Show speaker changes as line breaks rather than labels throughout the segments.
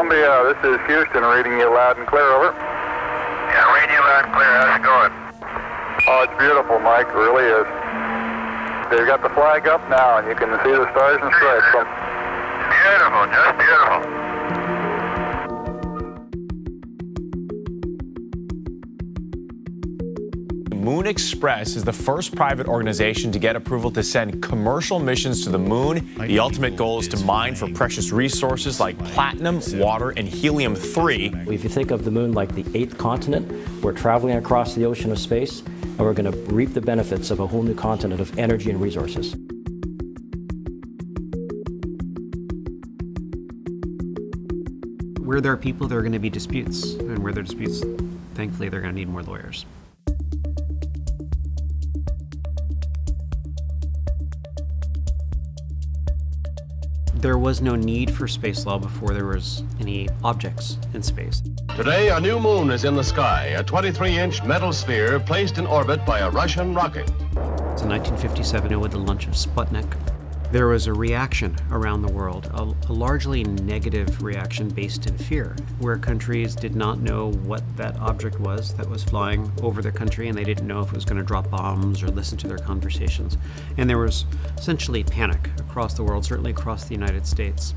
Columbia, this is Houston, reading you loud and clear, over.
Yeah, reading you loud and clear. How's it going?
Oh, it's beautiful, Mike, it really is. They've got the flag up now, and you can see the stars and stripes.
Beautiful, just beautiful.
Moon Express is the first private organization to get approval to send commercial missions to the moon. The ultimate goal is to mine for precious resources like platinum, water, and helium-3.
If you think of the moon like the 8th continent, we're traveling across the ocean of space, and we're going to reap the benefits of a whole new continent of energy and resources.
Where there are people, there are going to be disputes. And where there are disputes, thankfully, they're going to need more lawyers. There was no need for space law before there was any objects in space.
Today, a new moon is in the sky, a 23-inch metal sphere placed in orbit by a Russian rocket.
It's in 1957 with the launch of Sputnik. There was a reaction around the world, a largely negative reaction based in fear, where countries did not know what that object was that was flying over their country, and they didn't know if it was going to drop bombs or listen to their conversations. And there was essentially panic across the world, certainly across the United States.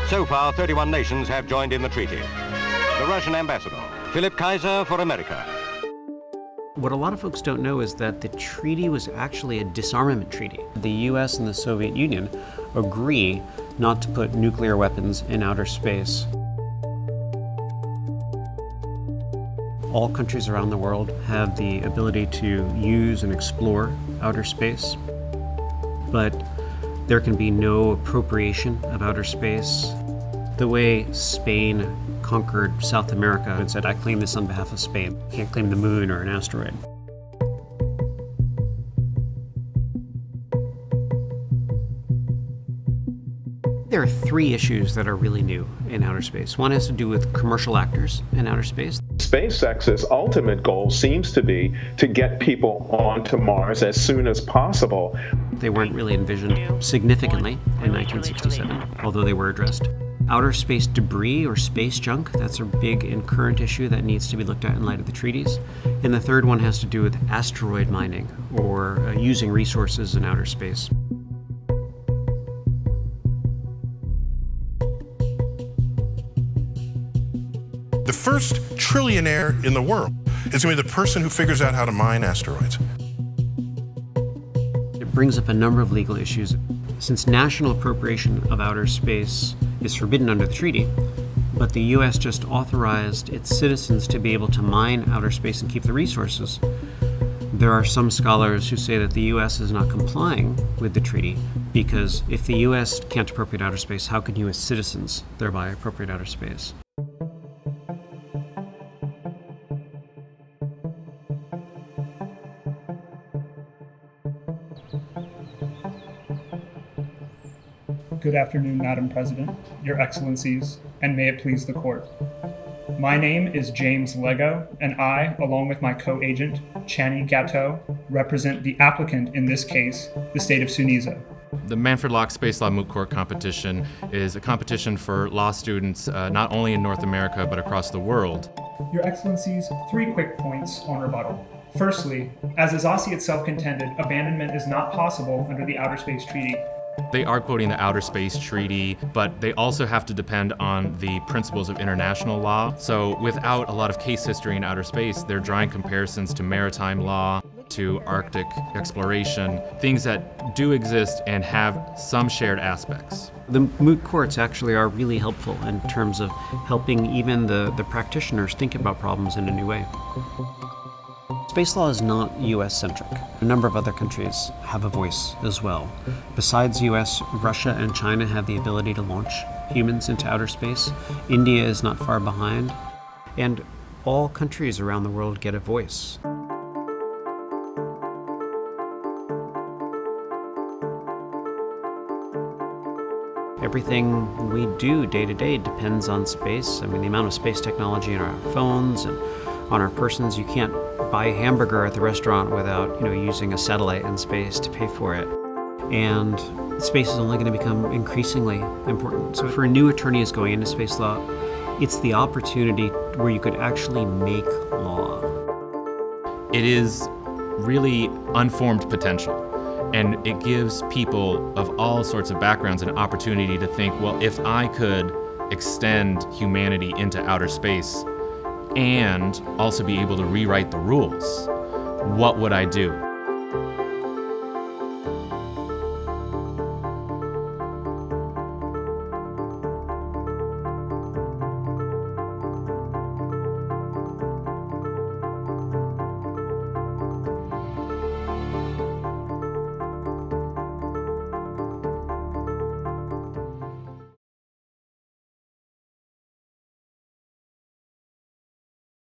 So far, 31 nations have joined in the treaty. The Russian ambassador, Philip Kaiser for America.
What a lot of folks don't know is that the treaty was actually a disarmament treaty. The US and the Soviet Union agree not to put nuclear weapons in outer space. All countries around the world have the ability to use and explore outer space, but there can be no appropriation of outer space. The way Spain conquered South America and said, I claim this on behalf of Spain. Can't claim the moon or an asteroid. There are 3 issues that are really new in outer space. One has to do with commercial actors in outer space.
SpaceX's ultimate goal seems to be to get people onto Mars as soon as possible.
They weren't really envisioned significantly in 1967, although they were addressed. Outer space debris or space junk, that's a big and current issue that needs to be looked at in light of the treaties. And the third one has to do with asteroid mining or using resources in outer space.
The first trillionaire in the world is going to be the person who figures out how to mine asteroids.
It brings up a number of legal issues. Since national appropriation of outer space is forbidden under the treaty, but the US just authorized its citizens to be able to mine outer space and keep the resources, there are some scholars who say that the US is not complying with the treaty because if the US can't appropriate outer space, how can US citizens thereby appropriate outer space?
Good afternoon, Madam President, Your Excellencies, and may it please the Court. My name is James Lego, and I, along with my co-agent, Chani Gatto, represent the applicant in this case, the state of Sunisa.
The Manfred Locke Space Law Moot Court Competition is a competition for law students not only in North America but across the world.
Your Excellencies, 3 quick points on rebuttal. Firstly, as Azasi itself contended, abandonment is not possible under the Outer Space Treaty.
They are quoting the Outer Space Treaty, but they also have to depend on the principles of international law. So without a lot of case history in outer space, they're drawing comparisons to maritime law, to Arctic exploration, things that do exist and have some shared aspects.
The moot courts actually are really helpful in terms of helping even the practitioners think about problems in a new way. Space law is not US-centric. A number of other countries have a voice as well. Besides US, Russia and China have the ability to launch humans into outer space. India is not far behind. And all countries around the world get a voice. Everything we do day to day depends on space. I mean, the amount of space technology in our phones and on our persons. You can't buy a hamburger at the restaurant without, using a satellite in space to pay for it. And space is only going to become increasingly important. So for new attorneys going into space law, it's the opportunity where you could actually make law.
It is really unformed potential, and it gives people of all sorts of backgrounds an opportunity to think, well, if I could extend humanity into outer space and also be able to rewrite the rules, what would I do?